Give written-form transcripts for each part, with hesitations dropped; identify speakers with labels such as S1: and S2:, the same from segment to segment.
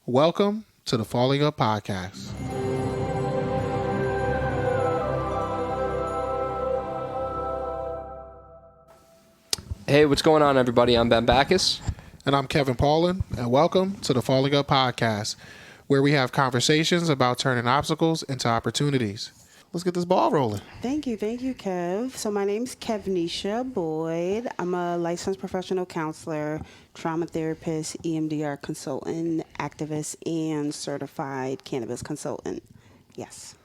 S1: Welcome to the Falling Up Podcast.
S2: Hey, what's going on, everybody? I'm Ben Backus.
S1: And I'm Kevin Paulin, and welcome to the Falling Up Podcast, where we have conversations about turning obstacles into opportunities. Let's get this ball rolling.
S3: Thank you, Kev. So my name's Kevnesha Boyd. I'm a licensed professional counselor, trauma therapist, EMDR consultant, activist, and certified cannabis consultant. Yes.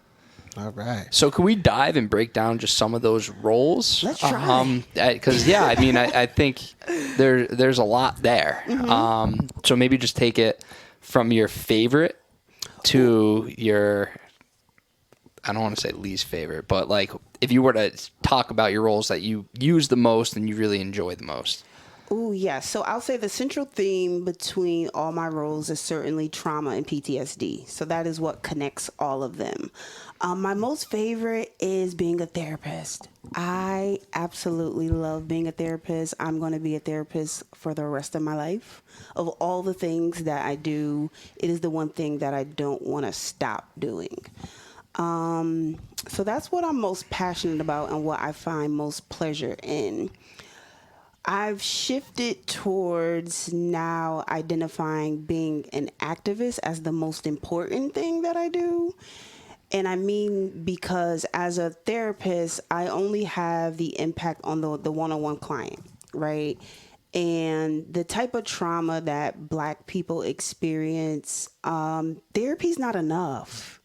S1: All right.
S2: So can we dive and break down just some of those roles?
S3: Let's try.
S2: Because, I think there's a lot there.
S3: Mm-hmm.
S2: So maybe just take it from your favorite to your, I don't want to say least favorite, but like if you were to talk about your roles that you use the most and you really enjoy the most.
S3: Oh, yes. So I'll say the central theme between all my roles is certainly trauma and PTSD. So that is what connects all of them. My most favorite is being a therapist. I absolutely love being a therapist. I'm going to be a therapist for the rest of my life. Of all the things that I do, it is the one thing that I don't want to stop doing. So that's what I'm most passionate about and what I find most pleasure in. I've shifted towards now identifying being an activist as the most important thing that I do. And I mean, because as a therapist, I only have the impact on the one-on-one client, right? And the type of trauma that Black people experience, therapy's not enough.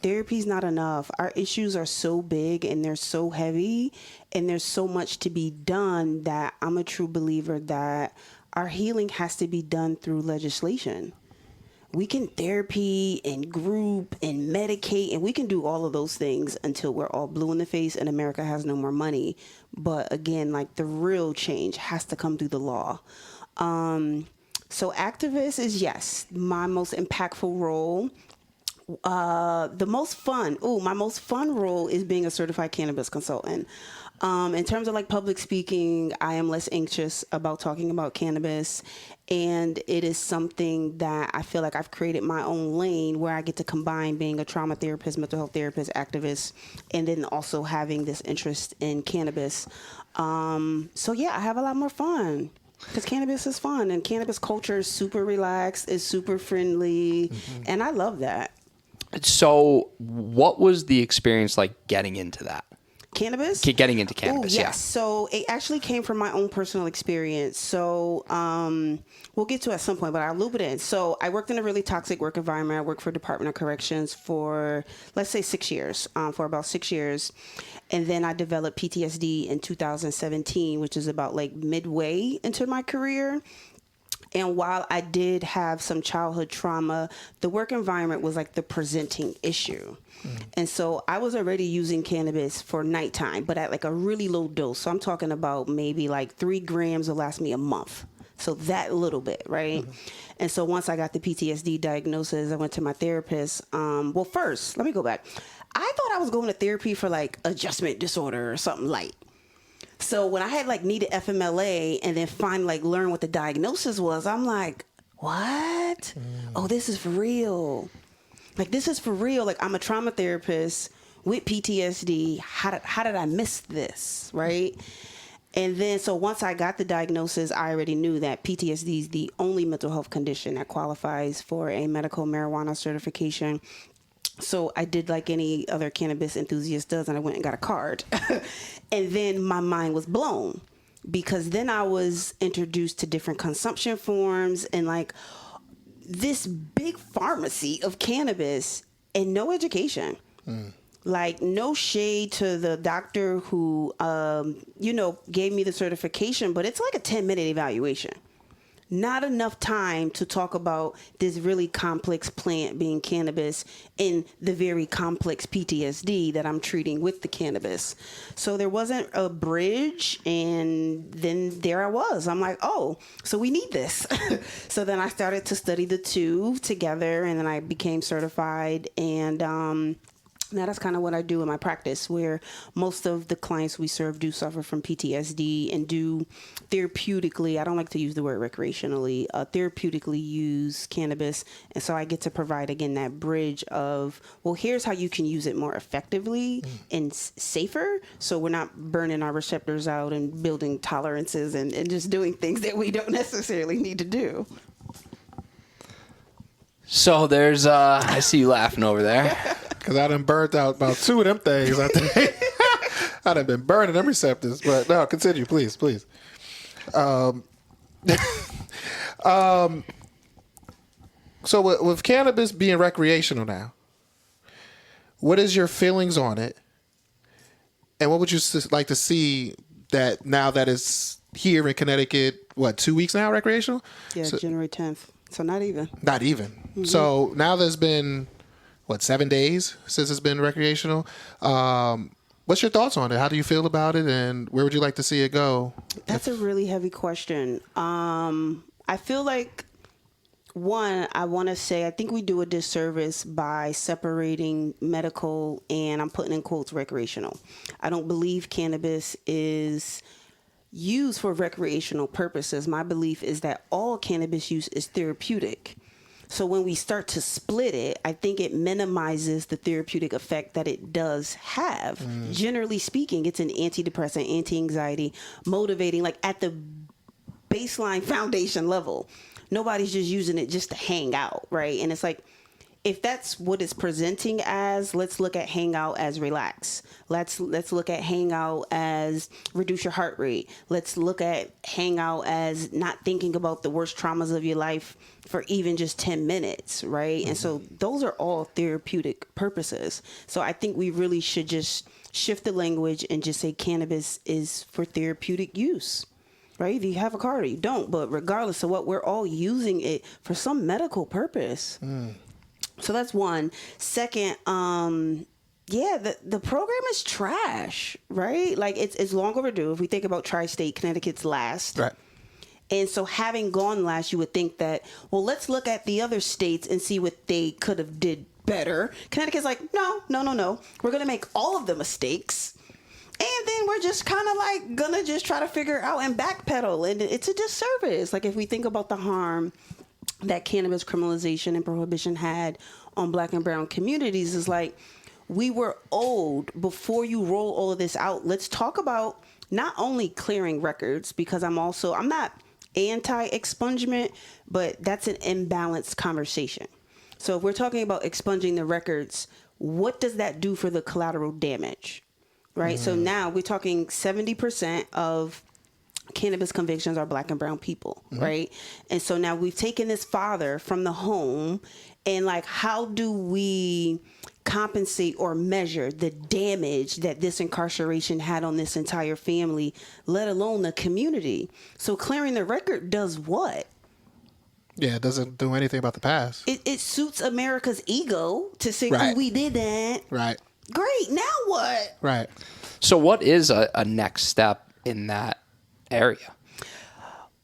S3: Therapy's not enough. Our issues are so big and they're so heavy and there's so much to be done that I'm a true believer that our healing has to be done through legislation. We can therapy and group and medicate and we can do all of those things until we're all blue in the face and America has no more money. But again, like the real change has to come through the law. So activist is, yes, my most impactful role. The most fun, my most fun role is being a certified cannabis consultant. In terms of like public speaking, I am less anxious about talking about cannabis, and it is something that I feel like I've created my own lane where I get to combine being a trauma therapist, mental health therapist, activist, and then also having this interest in cannabis. So yeah, I have a lot more fun. Because cannabis is fun, and cannabis culture is super relaxed, is super friendly, and I love that.
S2: So what was the experience like getting into that?
S3: Cannabis?
S2: Getting into cannabis,
S3: yes.
S2: yeah.
S3: So it actually came from my own personal experience. So we'll get to it at some point, but I'll loop it in. So I worked in a really toxic work environment. I worked for Department of Corrections for, let's say, 6 years, for about 6 years. And then I developed PTSD in 2017, which is about like midway into my career. And while I did have some childhood trauma, the work environment was like the presenting issue. And so I was already using cannabis for nighttime, but at like a really low dose. So I'm talking about maybe like 3 grams will last me a month. So that little bit, right? And so once I got the PTSD diagnosis, I went to my therapist. Well, first, let me go back. I thought I was going to therapy for like adjustment disorder or something light. So when I had like needed FMLA and then finally like learn what the diagnosis was, I'm like, what? Oh, this is for real. Like, this is for real. Like, I'm a trauma therapist with PTSD. How did I miss this? Right. And then so once I got the diagnosis, I already knew that PTSD is the only mental health condition that qualifies for a medical marijuana certification. So I did like any other cannabis enthusiast does, and I went and got a card. And then my mind was blown because then I was introduced to different consumption forms and like this big pharmacy of cannabis and no education. Like no shade to the doctor who, gave me the certification, but it's like a 10-minute evaluation. Not enough time to talk about this really complex plant being cannabis and the very complex PTSD that I'm treating with the cannabis. So there wasn't a bridge, and then there I was. I'm like, oh, so we need this. So then I started to study the two together, and then I became certified, and Now, that's kind of what I do in my practice, where most of the clients we serve do suffer from PTSD and do therapeutically, I don't like to use the word recreationally, therapeutically use cannabis. And so I get to provide, again, that bridge of, well, here's how you can use it more effectively and safer. So we're not burning our receptors out and building tolerances and just doing things that we don't necessarily need to do.
S2: So there's, I see you laughing over there.
S1: Because I done burnt out about 2 of them things, I think. I done been burning them receptors. But no, continue, please. So with cannabis being recreational now, what is your feelings on it? And what would you like to see that now that it's here in Connecticut, 2 weeks now, recreational?
S3: Yeah,
S1: So,
S3: January 10th. So not even.
S1: not even. Mm-hmm. So now there's been, 7 days since it's been recreational. What's your thoughts on it? How do you feel about it? And where would you like to see it go?
S3: That's a really heavy question. I feel like, one, I want to say I think we do a disservice by separating medical and, I'm putting in quotes, recreational. I don't believe cannabis is used for recreational purposes. My belief is that all cannabis use is therapeutic. So when we start to split it, I think it minimizes the therapeutic effect that it does have. Generally speaking, it's an antidepressant, anti-anxiety, motivating, like at the baseline foundation level. Nobody's just using it just to hang out, right? And it's like, if that's what it's presenting as, let's look at hangout as relax. Let's look at hangout as reduce your heart rate. Let's look at hangout as not thinking about the worst traumas of your life for even just 10 minutes, right? Mm-hmm. And so those are all therapeutic purposes. So I think we really should just shift the language and just say cannabis is for therapeutic use. Right? If you have a card or you don't, but regardless of what, we're all using it for some medical purpose. So that's one. Second, the program is trash, right? Like it's long overdue. If we think about tri-state, Connecticut's last. Right. And so having gone last, you would think that, well, let's look at the other states and see what they could have did better. Connecticut's like, no. We're going to make all of the mistakes. And then we're just kind of like going to just try to figure out and backpedal. And it's a disservice. Like if we think about the harm that cannabis criminalization and prohibition had on Black and brown communities, is like, we were owed, before you roll all of this out, let's talk about not only clearing records, because I'm not anti-expungement, but that's an imbalanced conversation. So if we're talking about expunging the records, what does that do for the collateral damage? Right. So now we're talking 70% of cannabis convictions are Black and brown people. Right. And so now we've taken this father from the home, and like, how do we compensate or measure the damage that this incarceration had on this entire family, let alone the community? So clearing the record does what?
S1: Yeah, it doesn't do anything about the past.
S3: It suits America's ego to say,
S1: right.
S3: Oh, we did that.
S1: Right.
S3: Great. Now what?
S1: Right.
S2: So what is a next step in that area?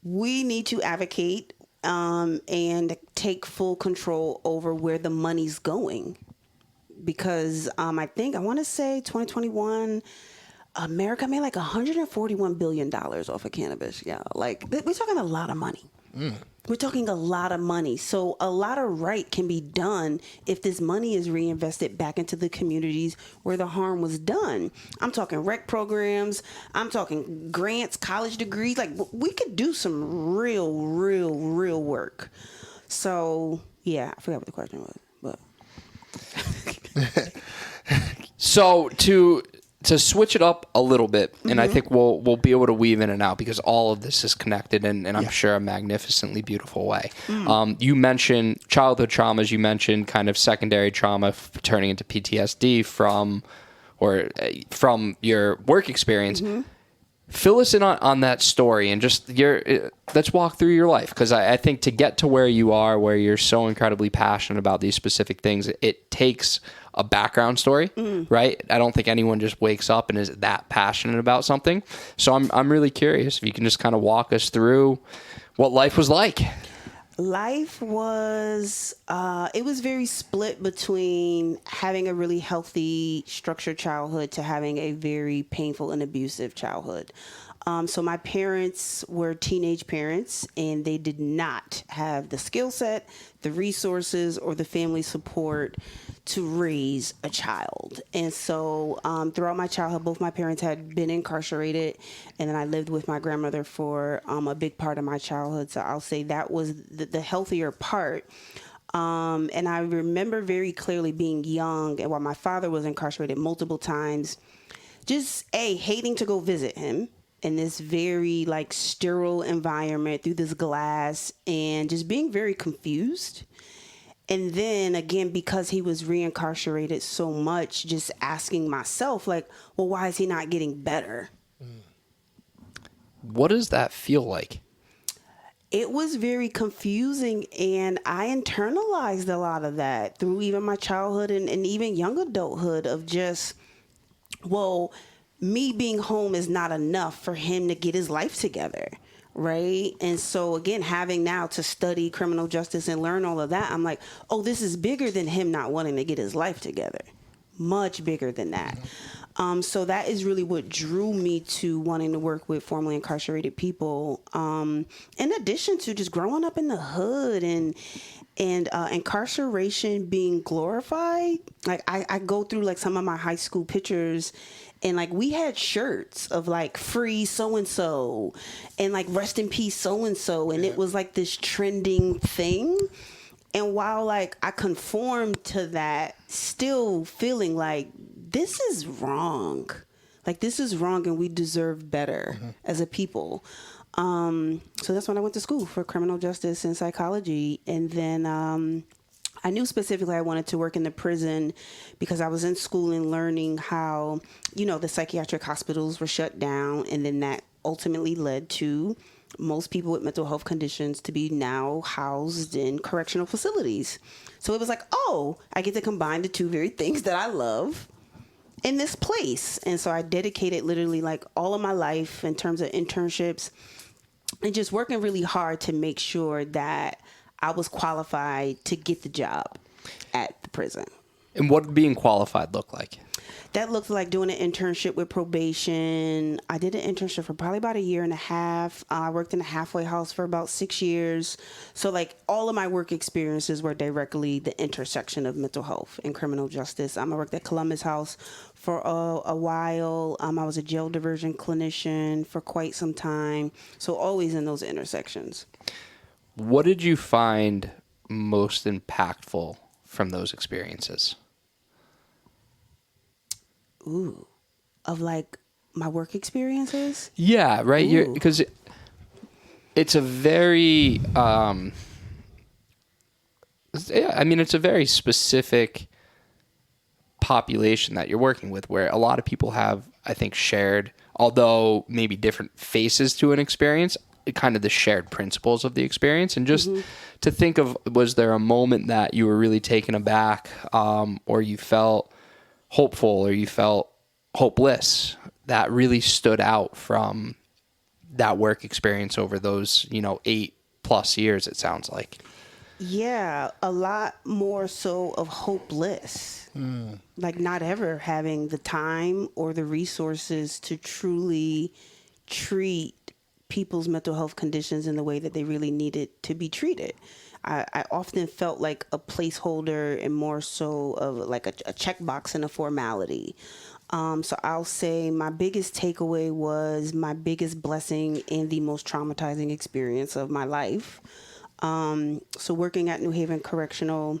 S3: We need to advocate and take full control over where the money's going. Because I want to say 2021, America made like $141 billion off of cannabis. Yeah, like we're talking a lot of money. We're talking a lot of money. So a lot of right can be done if this money is reinvested back into the communities where the harm was done. I'm talking rec programs. I'm talking grants, college degrees. Like, we could do some real work. So, yeah, I forgot what the question was. But
S2: So to switch it up a little bit, and I think we'll be able to weave in and out, because all of this is connected, and I'm sure a magnificently beautiful way. You mentioned childhood traumas. You mentioned kind of secondary trauma turning into PTSD from your work experience. Fill us in on that story, and just let's walk through your life, because I think to get to where you are, where you're so incredibly passionate about these specific things, it takes a background story, right? I don't think anyone just wakes up and is that passionate about something. So I'm really curious if you can just kind of walk us through what life was like.
S3: Life was, it was very split between having a really healthy, structured childhood to having a very painful and abusive childhood. So my parents were teenage parents, and they did not have the skill set, the resources, or the family support to raise a child. And so throughout my childhood, both my parents had been incarcerated, and then I lived with my grandmother for a big part of my childhood. So I'll say that was the healthier part. And I remember very clearly being young, and while my father was incarcerated multiple times, just hating to go visit him in this very like sterile environment through this glass, and just being very confused. And then again, because he was reincarcerated so much, just asking myself like, well, why is he not getting better?
S2: What does that feel like?
S3: It was very confusing, and I internalized a lot of that through even my childhood and even young adulthood of just, well, me being home is not enough for him to get his life together, right? And so again, having now to study criminal justice and learn all of that, I'm like, oh, this is bigger than him not wanting to get his life together. Much bigger than that. So that is really what drew me to wanting to work with formerly incarcerated people. In addition to just growing up in the hood and incarceration being glorified. Like I go through like some of my high school pictures, and like we had shirts of like free so and so and like rest in peace so and so, and it was like this trending thing. And while like I conformed to that, still feeling like this is wrong. Like this is wrong, and we deserve better as a people. So that's when I went to school for criminal justice and psychology. And then I knew specifically I wanted to work in the prison because I was in school and learning how, the psychiatric hospitals were shut down. And then that ultimately led to most people with mental health conditions to be now housed in correctional facilities. So it was like, oh, I get to combine the two very things that I love in this place. And so I dedicated literally like all of my life in terms of internships and just working really hard to make sure that I was qualified to get the job at the prison.
S2: And what did being qualified look like?
S3: That looked like doing an internship with probation. I did an internship for probably about a year and a half. I worked in a halfway house for about 6 years. So like all of my work experiences were directly the intersection of mental health and criminal justice. I worked at Columbus House for a while. I was a jail diversion clinician for quite some time. So always in those intersections.
S2: What did you find most impactful from those experiences?
S3: Ooh, of like my work experiences?
S2: Yeah, right. Because it's a very, it's a very specific population that you're working with, where a lot of people have, I think, shared, although maybe different faces to an experience, kind of the shared principles of the experience. And just to think of, was there a moment that you were really taken aback, or you felt hopeful, or you felt hopeless, that really stood out from that work experience over those 8+ years, it sounds like?
S3: Yeah, a lot more so of hopeless. Like not ever having the time or the resources to truly treat people's mental health conditions in the way that they really needed to be treated. I often felt like a placeholder and more so of like a checkbox and a formality. So I'll say my biggest takeaway was my biggest blessing and the most traumatizing experience of my life. So working at New Haven Correctional,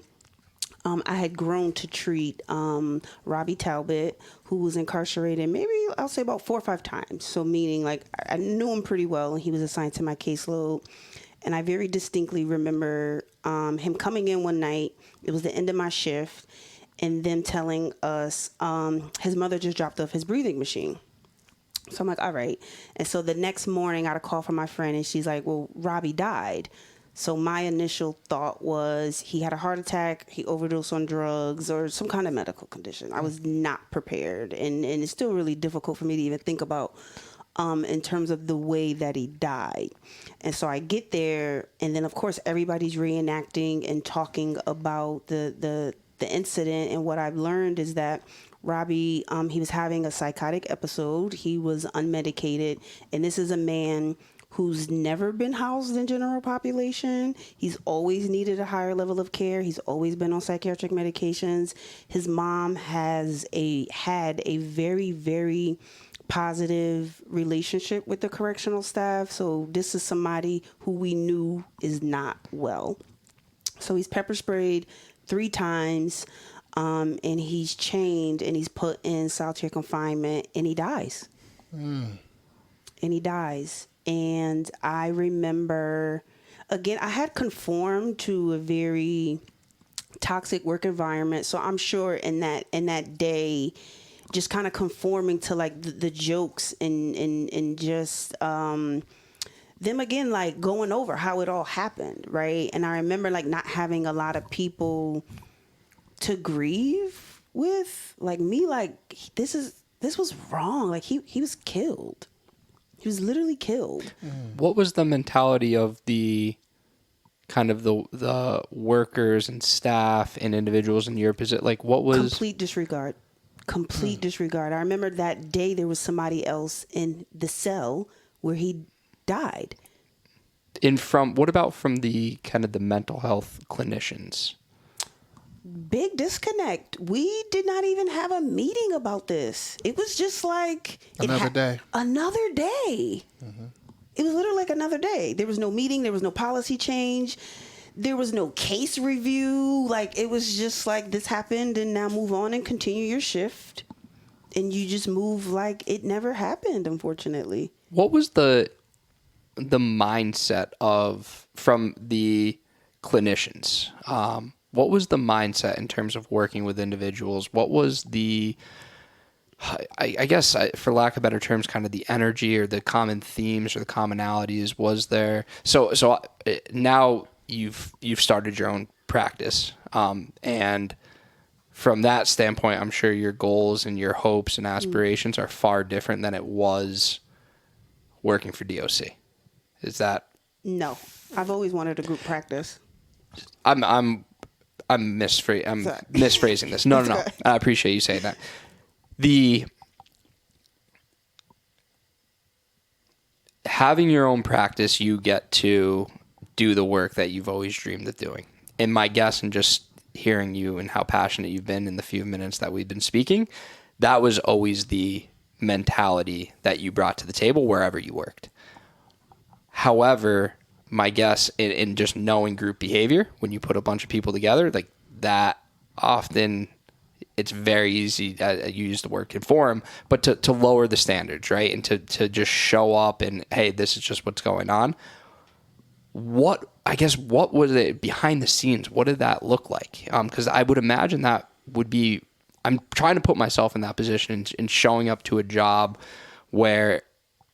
S3: I had grown to treat Robbie Talbot, who was incarcerated maybe I'll say about 4 or 5 times. So meaning like I knew him pretty well, and he was assigned to my caseload. And I very distinctly remember him coming in one night. It was the end of my shift, and them telling us his mother just dropped off his breathing machine. So I'm like, all right. And so the next morning, I got a call from my friend, and she's like, well, Robbie died. So my initial thought was he had a heart attack, he overdosed on drugs, or some kind of medical condition. I was not prepared, and it's still really difficult for me to even think about in terms of the way that he died. And so I get there, and then of course everybody's reenacting and talking about the incident. And what I've learned is that Robbie, he was having a psychotic episode. He was unmedicated, and this is a man who's never been housed in general population. He's always needed a higher level of care. He's always been on psychiatric medications. His mom had a very, very positive relationship with the correctional staff. So this is somebody who we knew is not well. So he's pepper sprayed 3 times, and he's chained, and he's put in solitary confinement, and he dies. And he dies. And I remember, again, I had conformed to a very toxic work environment. So I'm sure in that day, just kind of conforming to like the jokes and just them again, like going over how it all happened, right? And I remember like not having a lot of people to grieve with, like me, like this was wrong. Like he was killed. He was literally killed.
S2: What was the mentality of the kind of the workers and staff and individuals in your position? Like, what was
S3: complete disregard? Complete disregard. I remember that day there was somebody else in the cell where he died.
S2: What about from the kind of the mental health clinicians?
S3: Big disconnect. We did not even have a meeting about this. It was just like
S1: Another day.
S3: Another day. It was literally like another day. There was no meeting. There was no policy change. There was no case review. Like, it was just like, this happened, and now move on and continue your shift. And you just move like it never happened, unfortunately.
S2: What was the mindset from the clinicians? What was the mindset in terms of working with individuals? What was I guess, for lack of better terms, kind of the energy or the common themes or the commonalities was there? So now you've started your own practice, and from that standpoint, I'm sure your goals and your hopes and aspirations are far different than it was working for DOC. Is that?
S3: No, I've always wanted a group practice.
S2: I'm misphrasing this. No. I appreciate you saying that. Having your own practice, you get to do the work that you've always dreamed of doing. And my guess, and just hearing you and how passionate you've been in the few minutes that we've been speaking, that was always the mentality that you brought to the table wherever you worked. However, my guess in just knowing group behavior, when you put a bunch of people together, like that, often it's very easy, you use the word conform, but to lower the standards, right? And to just show up and, hey, this is just what's going on. What was it behind the scenes? What did that look like? Because I would imagine that would be, I'm trying to put myself in that position and showing up to a job where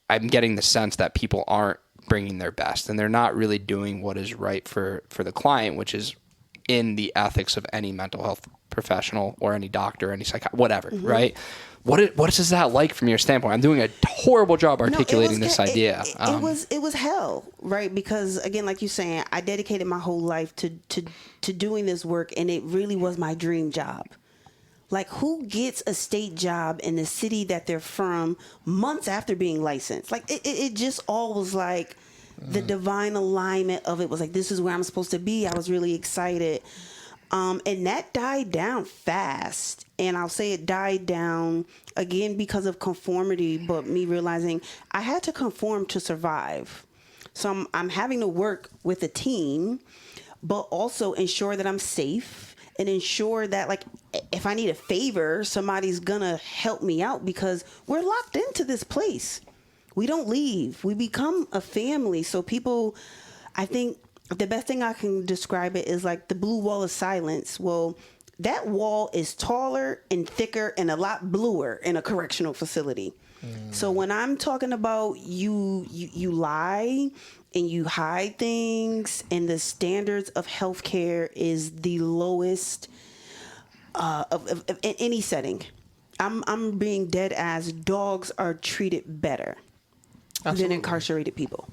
S2: I'm getting the sense that people aren't bringing their best and they're not really doing what is right for the client, which is in the ethics of any mental health professional or any doctor, any psychiatrist, whatever, right? What is that like from your standpoint? I'm doing a horrible job articulating this idea.
S3: It was hell, right? Because again, like you're saying, I dedicated my whole life to doing this work, and it really was my dream job. Like, who gets a state job in the city that they're from months after being licensed? Like, it just all was like the divine alignment of it was like, this is where I'm supposed to be. I was really excited. And that died down fast. And I'll say it died down, again, because of conformity, but me realizing I had to conform to survive. So I'm having to work with a team, but also ensure that I'm safe and ensure that, like, if I need a favor, somebody's gonna help me out, because we're locked into this place. We don't leave. We become a family. So people, I think the best thing I can describe it is like the blue wall of silence. Well, that wall is taller and thicker and a lot bluer in a correctional facility. So when I'm talking about you lie and you hide things, and the standards of healthcare is the lowest of in any setting. I'm being dead as dogs are treated better.
S1: Absolutely.
S3: than incarcerated people.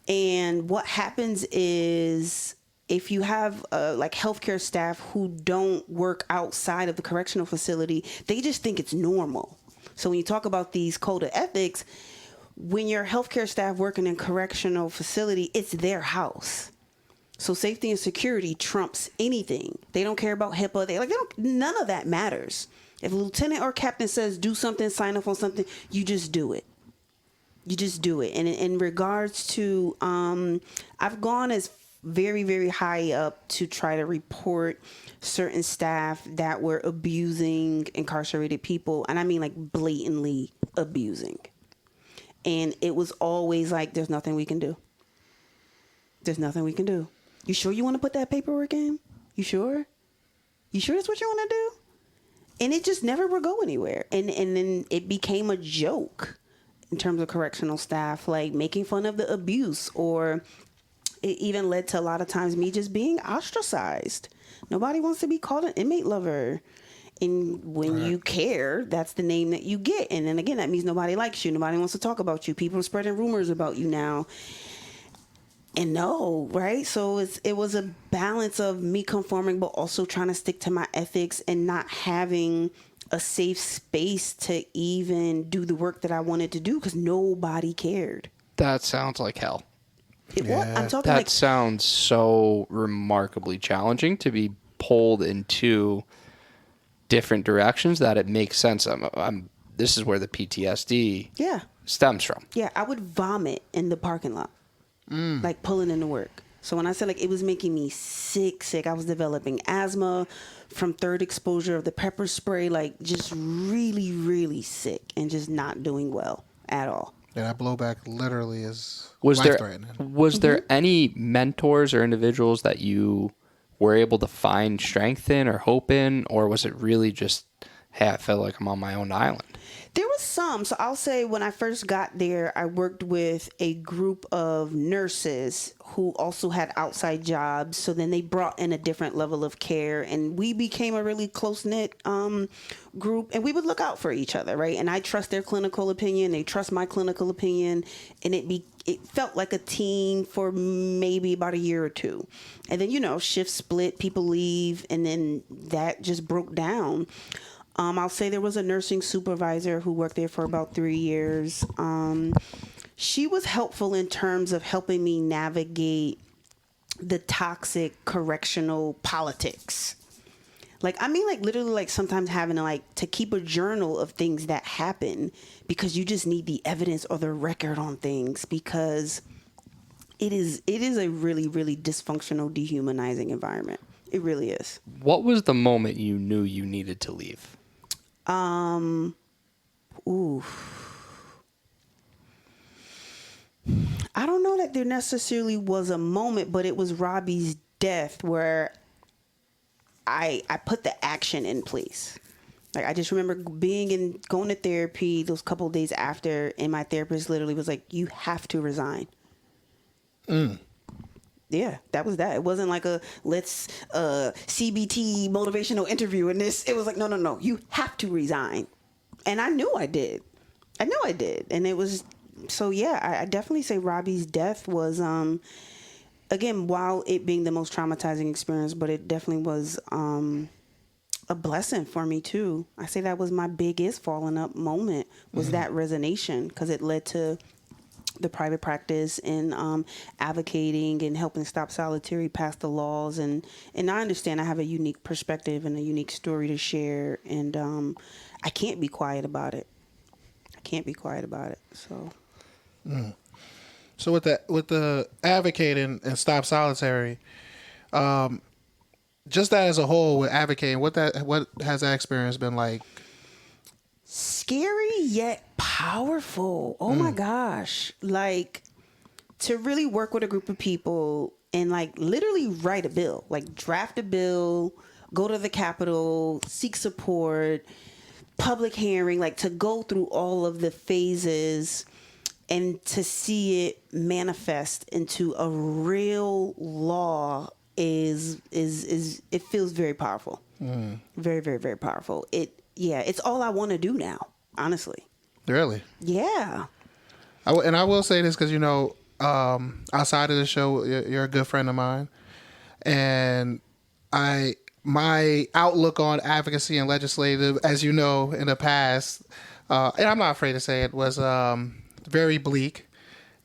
S3: And what happens is if you have like healthcare staff who don't work outside of the correctional facility, they just think it's normal. So when you talk about these code of ethics, when your healthcare staff working in correctional facility, it's their house. So safety and security trumps anything. They don't care about HIPAA. None of that matters. If a lieutenant or captain says do something, sign up on something, you just do it. You just do it. And in regards to, I've gone as very, very high up to try to report certain staff that were abusing incarcerated people. And I mean like blatantly abusing. And it was always like, there's nothing we can do. There's nothing we can do. You sure you want to put that paperwork in? You sure? You sure that's what you want to do? And it just never would go anywhere. And then it became a joke in terms of correctional staff, like making fun of the abuse, or it even led to a lot of times me just being ostracized. Nobody wants to be called an inmate lover. And when you care, that's the name that you get. And then again, that means nobody likes you. Nobody wants to talk about you. People are spreading rumors about you now. And no, right? So it was a balance of me conforming, but also trying to stick to my ethics and not having a safe space to even do the work that I wanted to do because nobody cared.
S2: That sounds like hell.
S3: I'm talking
S2: That
S3: like
S2: sounds so remarkably challenging to be pulled into different directions that it makes sense. This is where the PTSD stems from.
S3: Yeah, I would vomit in the parking lot, like pulling into work. So when I said like it was making me sick, I was developing asthma from third exposure of the pepper spray, like just really, really sick and just not doing well at all.
S1: Yeah, that blowback literally is
S2: Was
S1: life-threatening.
S2: there any mentors or individuals that you were able to find strength in or hope in, or was it really just, hey, I feel like I'm on my own island?
S3: There was some. So I'll say when I first got there, I worked with a group of nurses who also had outside jobs. So then they brought in a different level of care, and we became a really close-knit group, and we would look out for each other, right? And I trust their clinical opinion. They trust my clinical opinion. And it felt like a team for maybe about a year or two. And then, shifts split, people leave, and then that just broke down. I'll say there was a nursing supervisor who worked there for about 3 years. She was helpful in terms of helping me navigate the toxic correctional politics. Literally sometimes having to keep a journal of things that happen because you just need the evidence or the record on things because it is a really, really dysfunctional, dehumanizing environment. It really is.
S2: What was the moment you knew you needed to leave?
S3: I don't know that there necessarily was a moment, but it was Robbie's death where I put the action in place. Like, I just remember going to therapy those couple of days after, and my therapist literally was like, you have to resign. Yeah, that was that. It wasn't like a let's CBT motivational interview in this. It was like, no, you have to resign. And I knew I did. And it was, so yeah, I definitely say Robbie's death was, again, while it being the most traumatizing experience, but it definitely was a blessing for me too. I say that was my biggest falling up moment was that resignation because it led to the private practice and advocating and helping stop solitary, pass the laws. And I understand I have a unique perspective and a unique story to share. And I can't be quiet about it. So.
S1: So with the advocating and stop solitary, just that as a whole with advocating, what has that experience been like?
S3: Scary yet powerful. Oh my gosh. Like, to really work with a group of people and literally write a bill, draft a bill, go to the Capitol, seek support, public hearing, to go through all of the phases and to see it manifest into a real law is it feels very powerful. Very, very, very powerful. It's all I want to do now, honestly.
S1: Really?
S3: Yeah.
S1: And I will say this because outside of the show, you're a good friend of mine, and my outlook on advocacy and legislative, as you know, in the past, and I'm not afraid to say it, was very bleak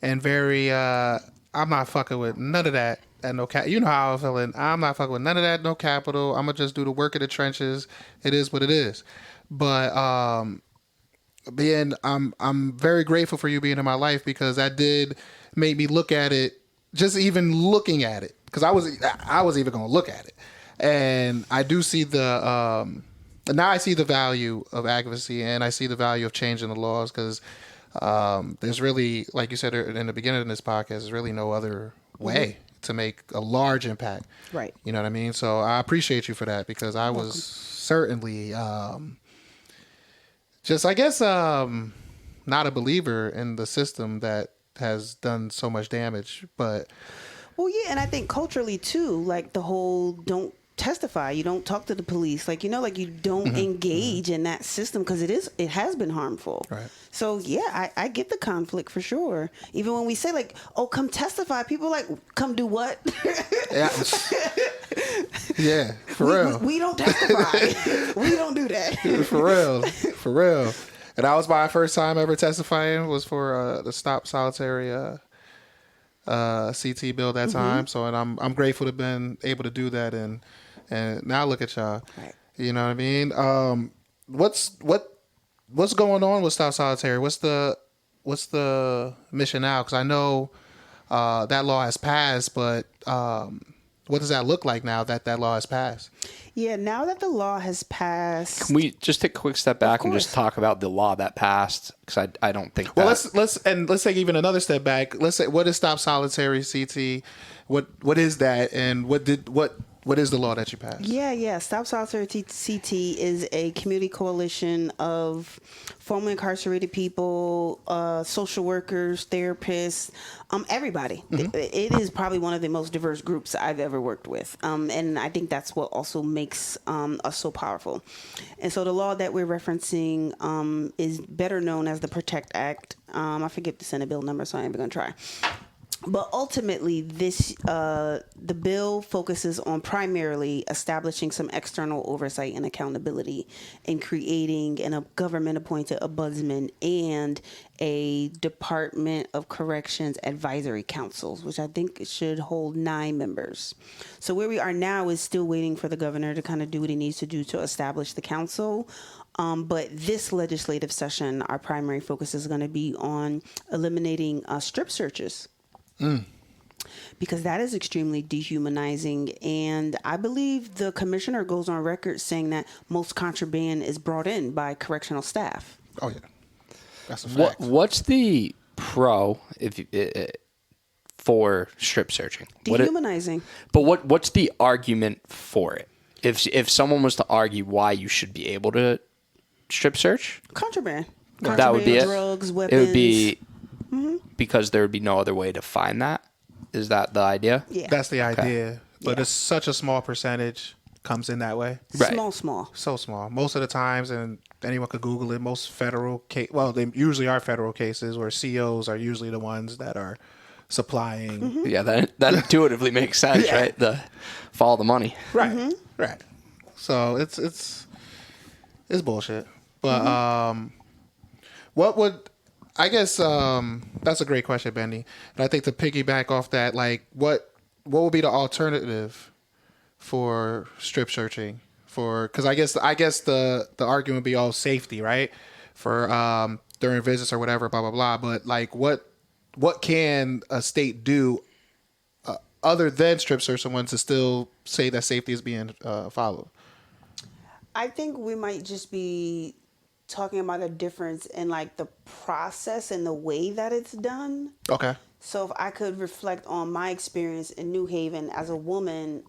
S1: and very. I'm not fucking with none of that. And no cap. You know how I'm feeling. I'm not fucking with none of that. No capital. I'm gonna just do the work in the trenches. It is what it is. But I'm very grateful for you being in my life because that did make me look at it. Just even looking at it, because I was even gonna look at it, and I do see the now I see the value of advocacy and I see the value of changing the laws because there's really, like you said in the beginning of this podcast, there's really no other way to make a large impact.
S3: Right.
S1: You know what I mean? So I appreciate you for that because I was certainly just, I guess, not a believer in the system that has done so much damage. But
S3: Well, yeah, and I think culturally too, like the whole don't testify, you don't talk to the police, like you don't engage in that system because it has been harmful.
S1: Right.
S3: So yeah, I get the conflict for sure. Even when we say like, oh, come testify, people are like, come do what?
S1: yeah, yeah, for real.
S3: We don't testify. We don't do that.
S1: For real. And that was my first time ever testifying was for the Stop Solitary CT bill that time. So, and I'm grateful to have been able to do that. And now look at y'all.
S3: Right.
S1: You know what I mean? What's going on with Stop Solitary? What's the mission now? Because I know that law has passed, but what does that look like now that law has passed?
S3: Yeah, now that the law has passed.
S2: Can we just take a quick step back and just talk about the law that passed? Because I don't think.
S1: Well, let's take even another step back. Let's say, what is Stop Solitary CT? What is that, and what is the law that you passed?
S3: Yeah. Stop Solitary CT is a community coalition of formerly incarcerated people, social workers, therapists, everybody. It is probably one of the most diverse groups I've ever worked with. And I think that's what also makes us so powerful. And so the law that we're referencing is better known as the PROTECT Act. I forget the Senate bill number, so I ain't even going to try. But ultimately, the bill focuses on primarily establishing some external oversight and accountability and creating a government-appointed ombudsman and a Department of Corrections advisory councils, which I think should hold 9 members. So where we are now is still waiting for the governor to kind of do what he needs to do to establish the council. But this legislative session, our primary focus is going to be on eliminating strip searches. Because that is extremely dehumanizing, and I believe the commissioner goes on record saying that most contraband is brought in by correctional staff.
S1: Oh yeah, that's a fact.
S2: What's the pro for strip searching?
S3: Dehumanizing.
S2: But what's the argument for it? If someone was to argue why you should be able to strip search,
S3: Contraband.
S2: That would be it.
S3: Drugs, weapons.
S2: It would be because there would be no other way to find that. Is that the idea?
S3: Yeah.
S1: That's the idea, but
S3: Yeah.
S1: it's such a small percentage comes in that way.
S2: Right.
S3: Small.
S1: So small. Most of the times, and anyone could Google it. Most federal case, well, they usually are federal cases where COs are usually the ones that are supplying.
S2: Yeah, that intuitively makes sense,
S1: Yeah.
S2: right? Follow the money.
S1: Right. Right. So it's bullshit. But what would I guess that's a great question, Benny. And I think to piggyback off that, like what would be the alternative for strip searching? Because I guess the argument would be all safety, right? For during visits or whatever, blah blah blah. But like, what can a state do other than strip search someone to still say that safety is being followed?
S3: I think we might just be talking about a difference in like the process and the way that it's done.
S1: Okay.
S3: So if I could reflect on my experience in New Haven as a woman,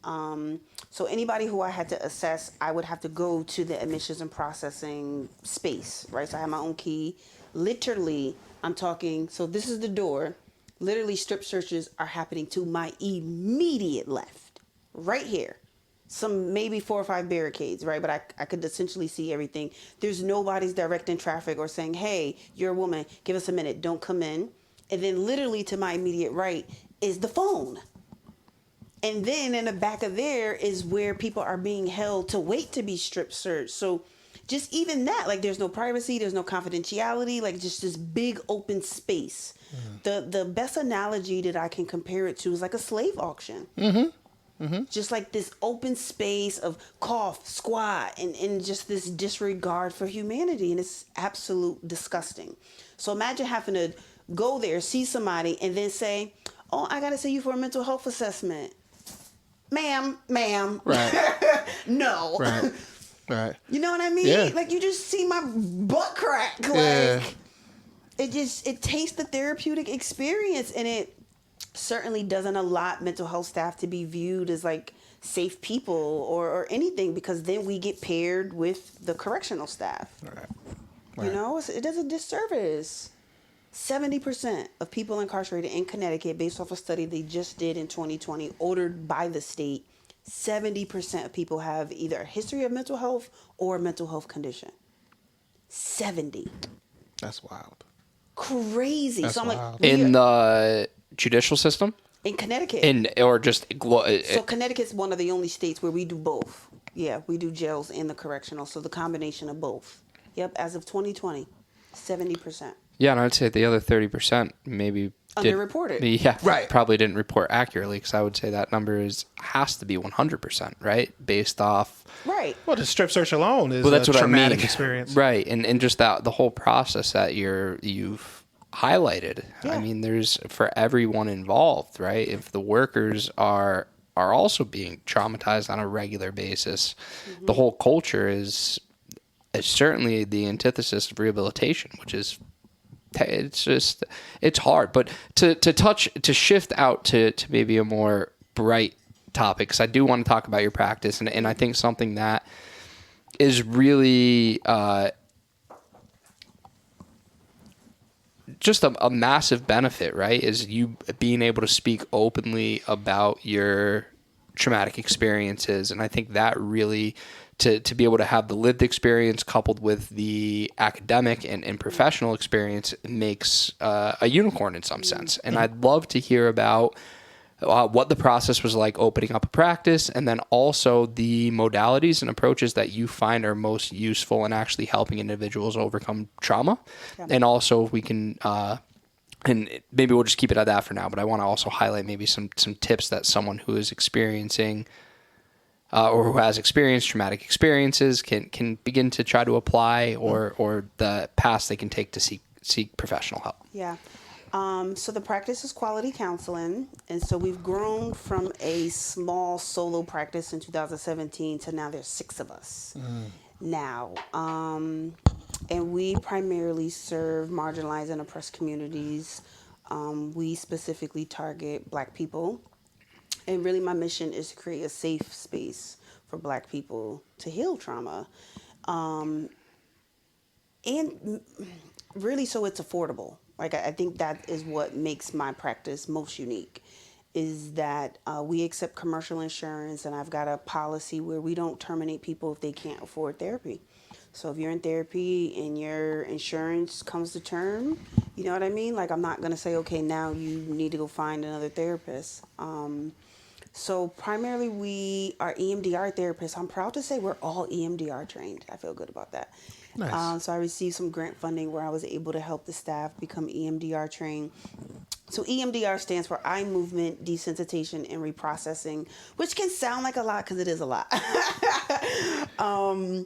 S3: so anybody who I had to assess, I would have to go to the admissions and processing space, right? So I have my own key. Literally, I'm talking, so this is the door. Literally, strip searches are happening to my immediate left, right here. Some maybe 4 or 5 barricades, right? But I could essentially see everything. There's nobody's directing traffic or saying, hey, you're a woman, give us a minute, don't come in. And then literally to my immediate right is the phone. And then in the back of there is where people are being held to wait to be strip searched. So just even that, like there's no privacy, there's no confidentiality, like just this big open space. The best analogy that I can compare it to is like a slave auction. Just like this open space of cough, squat, and just this disregard for humanity. And it's absolute disgusting. So imagine having to go there, see somebody, and then say, oh, I got to see you for a mental health assessment. Ma'am.
S1: Right.
S3: No.
S1: Right. Right.
S3: You know what I mean?
S1: Yeah.
S3: Like you just see my butt crack. Like
S1: Yeah.
S3: it takes the therapeutic experience, and it certainly doesn't allow mental health staff to be viewed as like safe people or anything, because then we get paired with the correctional staff.
S1: Right.
S3: You know, it does a disservice. 70% of people incarcerated in Connecticut, based off a study they just did in 2020, ordered by the state, 70% of people have either a history of mental health or a mental health condition. 70.
S1: That's wild.
S3: Crazy.
S1: That's
S3: so I'm
S1: wild.
S3: like,
S2: In the judicial system?
S3: in Connecticut.
S2: Or just
S3: So Connecticut's one of the only states where we do both. Yeah, we do jails and the correctional. So the combination of both. Yep, as of 2020, 70%.
S2: yeah, and I'd say the other 30% maybe
S3: Underreported.
S2: Yeah,
S1: Right.
S2: Probably didn't report accurately, because I would say that number has to be 100%, right? Based off.
S3: Right.
S1: Well, the strip search alone is
S2: Well, that's
S1: a
S2: what I
S1: traumatic
S2: mean.
S1: experience.
S2: Right, and just that the whole process that you've highlighted.
S3: Yeah.
S2: I mean, there's for everyone involved, right? If the workers are also being traumatized on a regular basis, the whole culture is certainly the antithesis of rehabilitation, which is it's hard. But to shift out to maybe a more bright topic, because I do want to talk about your practice, and I think something that is really just a massive benefit, right, is you being able to speak openly about your traumatic experiences. And I think that really to be able to have the lived experience coupled with the academic and professional experience makes a unicorn in some sense. And I'd love to hear about what the process was like opening up a practice, and then also the modalities and approaches that you find are most useful in actually helping individuals overcome trauma.
S3: Yeah.
S2: And also if we can, and maybe we'll just keep it at that for now, but I want to also highlight maybe some tips that someone who is experiencing or who has experienced traumatic experiences can begin to try to apply, or the paths they can take to seek professional help.
S3: Yeah. So the practice is quality counseling. And so we've grown from a small solo practice in 2017 to now there's 6 of us now. And we primarily serve marginalized and oppressed communities. We specifically target Black people. And really my mission is to create a safe space for Black people to heal trauma. And really so it's affordable. Like, I think that is what makes my practice most unique, is that we accept commercial insurance, and I've got a policy where we don't terminate people if they can't afford therapy. So if you're in therapy and your insurance comes to term, you know what I mean? Like, I'm not going to say, okay, now you need to go find another therapist. So primarily we are EMDR therapists. I'm proud to say we're all EMDR trained. I feel good about that.
S1: Nice.
S3: So I received some grant funding where I was able to help the staff become EMDR trained. So EMDR stands for eye movement desensitization and reprocessing, which can sound like a lot because it is a lot. And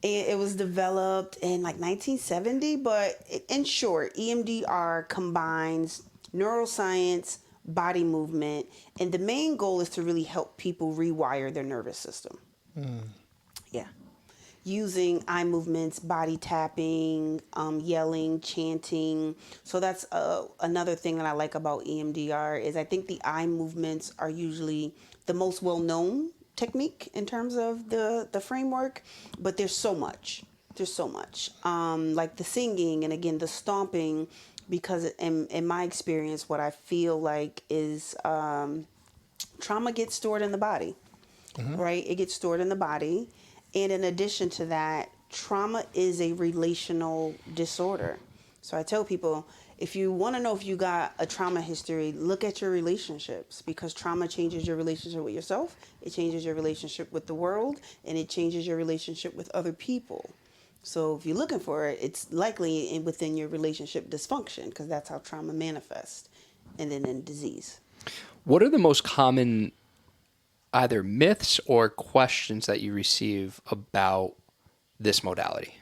S3: it was developed in like 1970, but in short, EMDR combines neuroscience, body movement, and the main goal is to really help people rewire their nervous system. Yeah. Using eye movements, body tapping, yelling, chanting. So that's another thing that I like about EMDR is I think the eye movements are usually the most well-known technique in terms of the framework, but there's so much. There's so much. Like the singing and again the stomping, because in my experience, what I feel like is trauma gets stored in the body, right? It gets stored in the body. And in addition to that, trauma is a relational disorder. So I tell people, if you want to know if you got a trauma history, look at your relationships, because trauma changes your relationship with yourself, it changes your relationship with the world, and it changes your relationship with other people. So if you're looking for it, it's likely within your relationship dysfunction, because that's how trauma manifests, and then in disease.
S2: What are the most common either myths or questions that you receive about this modality?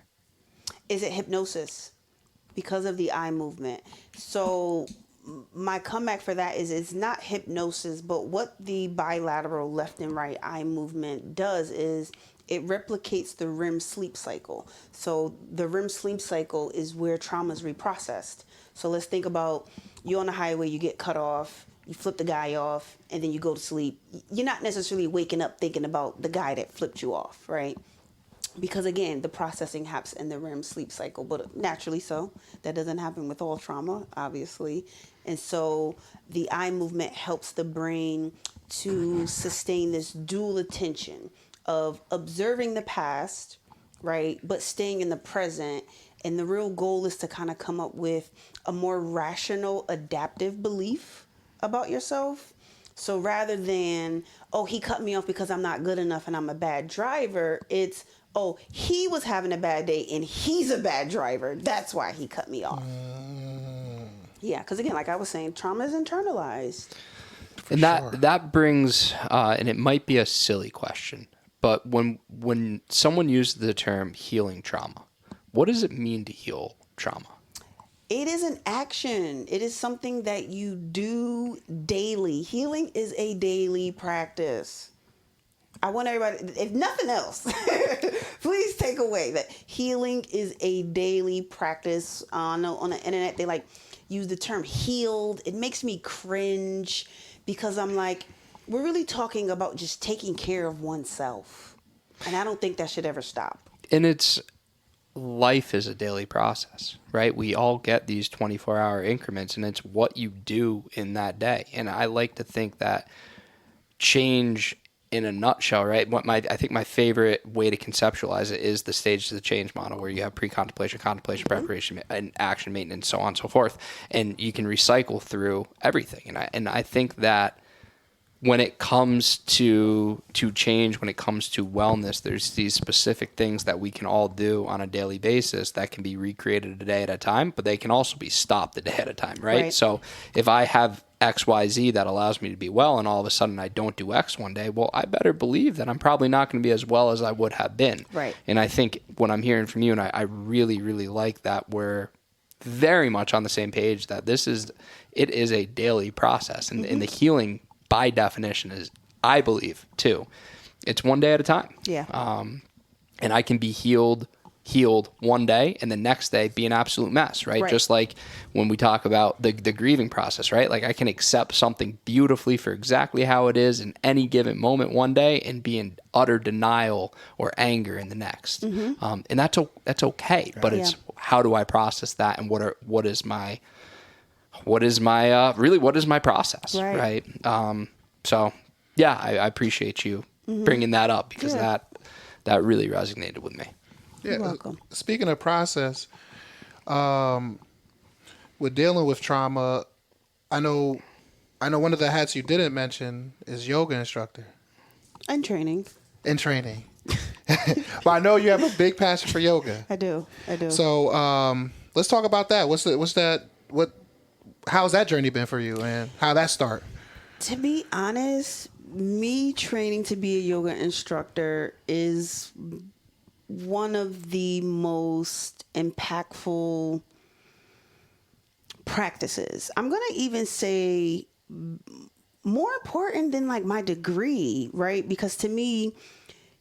S3: Is it hypnosis? Because of the eye movement. So my comeback for that is it's not hypnosis, but what the bilateral left and right eye movement does is it replicates the REM sleep cycle. So the REM sleep cycle is where trauma is reprocessed. So let's think about you on the highway, you get cut off, you flip the guy off, and then you go to sleep. You're not necessarily waking up thinking about the guy that flipped you off, right? Because again, the processing happens in the REM sleep cycle, but naturally so. That doesn't happen with all trauma, obviously. And so the eye movement helps the brain to sustain this dual attention of observing the past, right, but staying in the present. And the real goal is to kind of come up with a more rational, adaptive belief about yourself. So rather than, oh, he cut me off because I'm not good enough and I'm a bad driver, it's, oh, he was having a bad day and he's a bad driver. That's why he cut me off. Yeah, because again, like I was saying, trauma is internalized.
S2: And that brings, and it might be a silly question, but when someone uses the term healing trauma, what does it mean to heal trauma?
S3: It is an action. It is something that you do daily. Healing is a daily practice. I want everybody, if nothing else, please take away that healing is a daily practice. On the internet, they like use the term healed. It makes me cringe because I'm like, we're really talking about just taking care of oneself. And I don't think that should ever stop.
S2: And life is a daily process, right? We all get these 24-hour increments, and it's what you do in that day. And I like to think that change in a nutshell, right? I think my favorite way to conceptualize it is the stages of the change model, where you have pre-contemplation, contemplation, preparation, and action, maintenance, so on and so forth. And you can recycle through everything. And I think that when it comes to change, when it comes to wellness, there's these specific things that we can all do on a daily basis that can be recreated a day at a time, but they can also be stopped a day at a time, right? So if I have XYZ that allows me to be well, and all of a sudden I don't do X one day, well, I better believe that I'm probably not going to be as well as I would have been.
S3: Right.
S2: And I think what I'm hearing from you, and I really, really like that we're very much on the same page, that it is a daily process, and the healing by definition is, I believe, too, it's one day at a time.
S3: Yeah.
S2: And I can be healed one day and the next day be an absolute mess, right? Just like when we talk about the grieving process, right? Like I can accept something beautifully for exactly how it is in any given moment one day and be in utter denial or anger in the next. And that's okay, but it's how do I process that, and what is my process, right? So yeah, I appreciate you bringing that up, because that really resonated with me.
S3: You're welcome.
S1: Speaking of process, with dealing with trauma, I know one of the hats you didn't mention is yoga instructor.
S3: And training.
S1: But I know you have a big passion for yoga.
S3: I do.
S1: So let's talk about that. How's that journey been for you, and how that start?
S3: To be honest, me training to be a yoga instructor is one of the most impactful practices. I'm going to even say more important than like my degree, right? Because to me,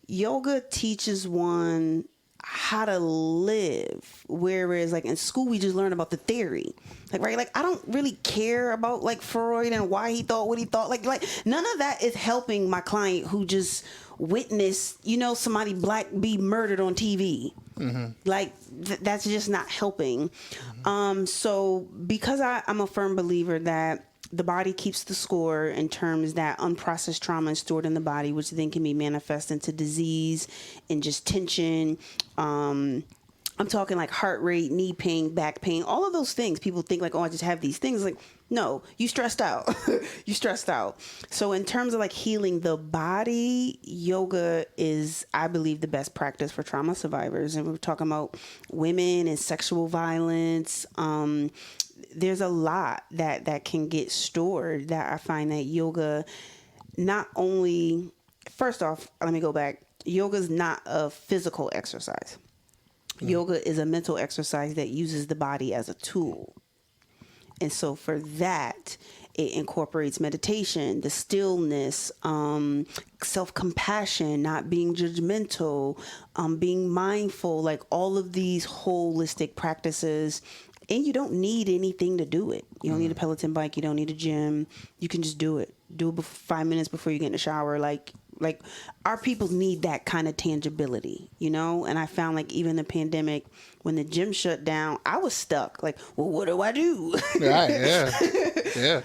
S3: yoga teaches one how to live, whereas like in school we just learn about the theory, like I don't really care about like Freud and why he thought what he thought, like none of that is helping my client who just witnessed somebody black be murdered on TV. Like that's just not helping. So because I'm a firm believer that the body keeps the score in terms that unprocessed trauma is stored in the body, which then can be manifest into disease and just tension, I'm talking like heart rate, knee pain, back pain, all of those things. People think like, oh, I just have these things. Like, no, you stressed out. You stressed out. So in terms of like healing the body, yoga is, I believe, the best practice for trauma survivors. And we're talking about women and sexual violence. There's a lot that can get stored that I find that yoga not only, first off, let me go back. Yoga is not a physical exercise. Yoga is a mental exercise that uses the body as a tool. And so for that, it incorporates meditation, the stillness, self-compassion, not being judgmental, being mindful, like all of these holistic practices. And you don't need anything to do it. You don't need a Peloton bike. You don't need a gym. You can just do it. Do it 5 minutes before you get in the shower. Like our people need that kind of tangibility, you know? And I found like even the pandemic, when the gym shut down, I was stuck. Like, well, what do I do?
S1: Right, yeah.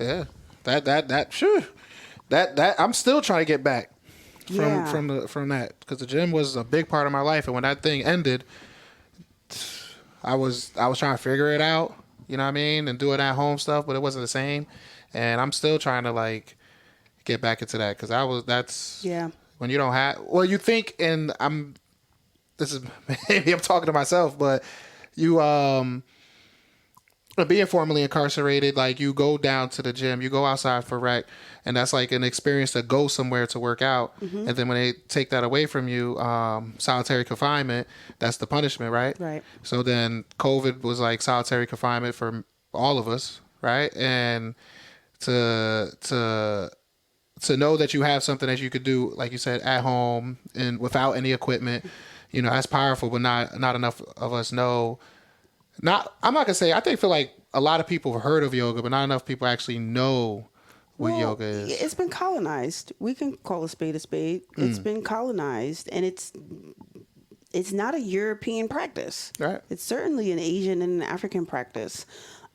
S1: Yeah. That I'm still trying to get back from that, because the gym was a big part of my life, and when that thing ended, I was trying to figure it out, you know what I mean, and doing at home stuff, but it wasn't the same. And I'm still trying to like get back into that, because that's when you don't have, well, you think, and this is maybe I'm talking to myself, but you being formerly incarcerated, like you go down to the gym, you go outside for rec, and that's like an experience to go somewhere to work out. And then when they take that away from you, solitary confinement, that's the punishment, right?
S3: Right.
S1: So then COVID was like solitary confinement for all of us, right? And to know that you have something that you could do, like you said, at home and without any equipment, you know, that's powerful, but not enough of us know. I'm not gonna say, I feel like a lot of people have heard of yoga, but not enough people actually know what yoga is.
S3: It's been colonized. We can call a spade a spade. It's been colonized, and it's not a European practice.
S1: Right.
S3: It's certainly an Asian and an African practice.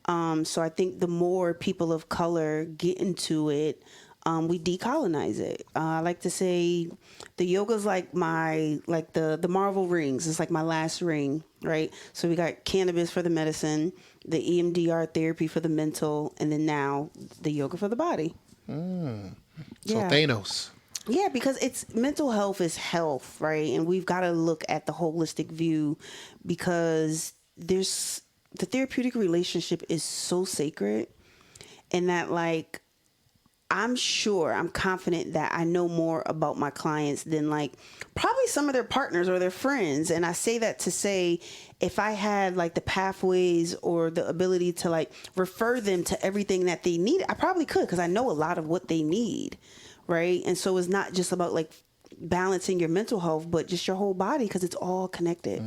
S3: So I think the more people of color get into it, we decolonize it. I like to say the yoga's like the Marvel rings. It's like my last ring, right? So we got cannabis for the medicine, the EMDR therapy for the mental, and then now the yoga for the body.
S1: So Thanos.
S3: Yeah, because it's mental health is health, right? And we've got to look at the holistic view, because the therapeutic relationship is so sacred, and that like, I'm confident that I know more about my clients than like probably some of their partners or their friends. And I say that to say, if I had like the pathways or the ability to like refer them to everything that they need, I probably could, because I know a lot of what they need. Right. And so it's not just about like balancing your mental health, but just your whole body, because it's all connected.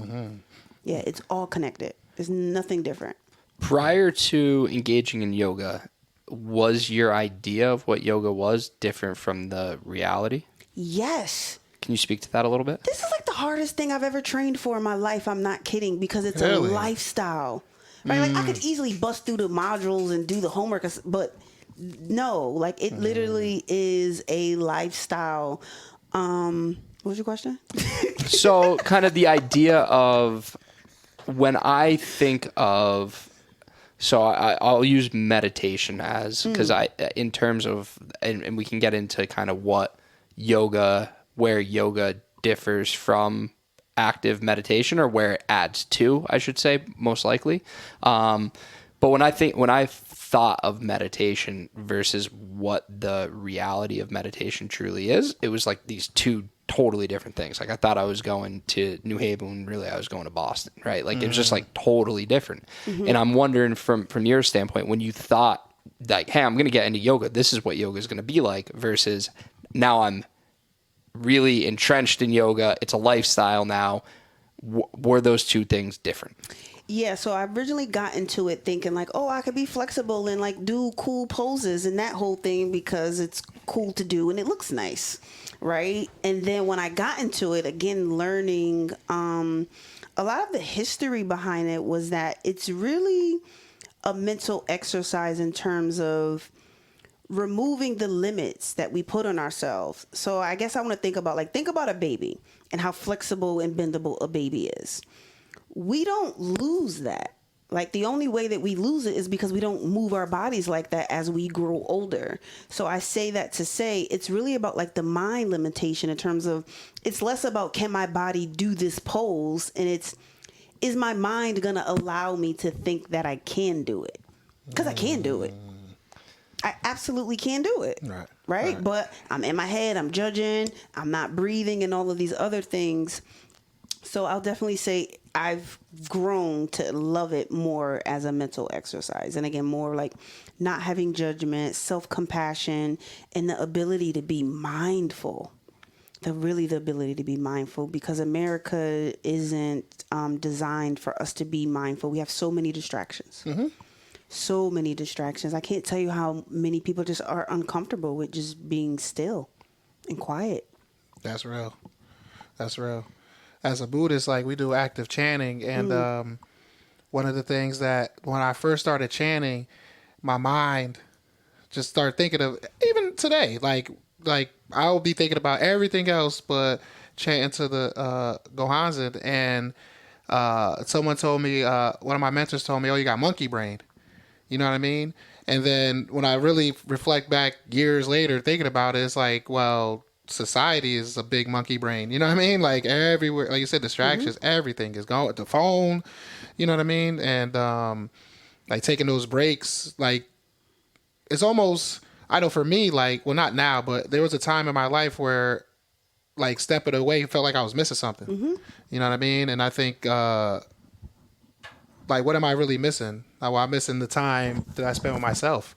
S3: Yeah, it's all connected. There's nothing different.
S2: Prior to engaging in yoga, was your idea of what yoga was different from the reality?
S3: Yes.
S2: Can you speak to that a little bit?
S3: This is like the hardest thing I've ever trained for in my life. I'm not kidding, because it's
S1: Really?
S3: a lifestyle. Right? Like I could easily bust through the modules and do the homework, but no, like it literally is a lifestyle. What was your question?
S2: So kind of the idea of, when I think of, so I'll use meditation as, because in terms of, and we can get into kind of where yoga differs from active meditation, or where it adds to, I should say, most likely. But when I thought of meditation versus what the reality of meditation truly is, it was like these two totally different things. Like I thought I was going to New Haven when really I was going to Boston, right? Like it was just like totally different. And I'm wondering from your standpoint, when you thought like, hey, I'm going to get into yoga, this is what yoga is going to be like, versus now I'm really entrenched in yoga, it's a lifestyle now. Were those two things different?
S3: Yeah, so I originally got into it thinking like, oh, I could be flexible and like do cool poses and that whole thing, because it's cool to do and it looks nice, right? And then when I got into it, again, learning a lot of the history behind it was that it's really a mental exercise in terms of removing the limits that we put on ourselves. So I guess I want to think about a baby and how flexible and bendable a baby is. We don't lose that. Like, the only way that we lose it is because we don't move our bodies like that as we grow older. So I say that to say it's really about like the mind limitation in terms of, it's less about can my body do this pose, and it's, is my mind going to allow me to think that I can do it? Because I can do it. I absolutely can do it. Right? But I'm in my head, I'm judging, I'm not breathing, and all of these other things. So I'll definitely say I've grown to love it more as a mental exercise. And again, more like not having judgment, self-compassion, and the ability to be mindful. The ability to be mindful, because America isn't designed for us to be mindful. We have so many distractions. So many distractions. I can't tell you how many people just are uncomfortable with just being still and quiet.
S1: That's real. That's real. As a Buddhist, like, we do active chanting, and one of the things that when I first started chanting, my mind just started thinking of, even today, like I'll be thinking about everything else but chanting to the Gohanzen, and someone told me, one of my mentors told me, "Oh, you got monkey brain." You know what I mean? And then when I really reflect back years later thinking about it, it's like, well, society is a big monkey brain. You know what I mean? Like, everywhere, like you said, distractions, everything is going, the phone, you know what I mean? And like taking those breaks, like, it's almost, I know for me, like, well, not now, but there was a time in my life where, like, stepping away felt like I was missing something. You know what I mean? And I think, like, what am I really missing? Well, I'm missing the time that I spent with myself,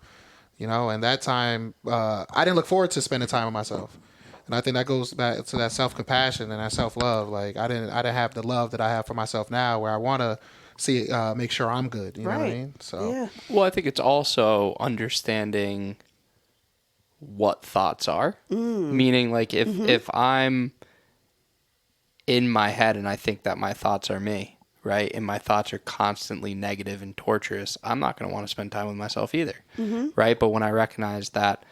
S1: you know, and that time, I didn't look forward to spending time with myself. And I think that goes back to that self-compassion and that self-love. Like, I didn't have the love that I have for myself now, where I want to see, make sure I'm good. You know what I mean? So,
S3: yeah.
S2: Well, I think it's also understanding what thoughts are. Meaning, like, if I'm in my head and I think that my thoughts are me, right, and my thoughts are constantly negative and torturous, I'm not going to want to spend time with myself either, right? But when I recognize that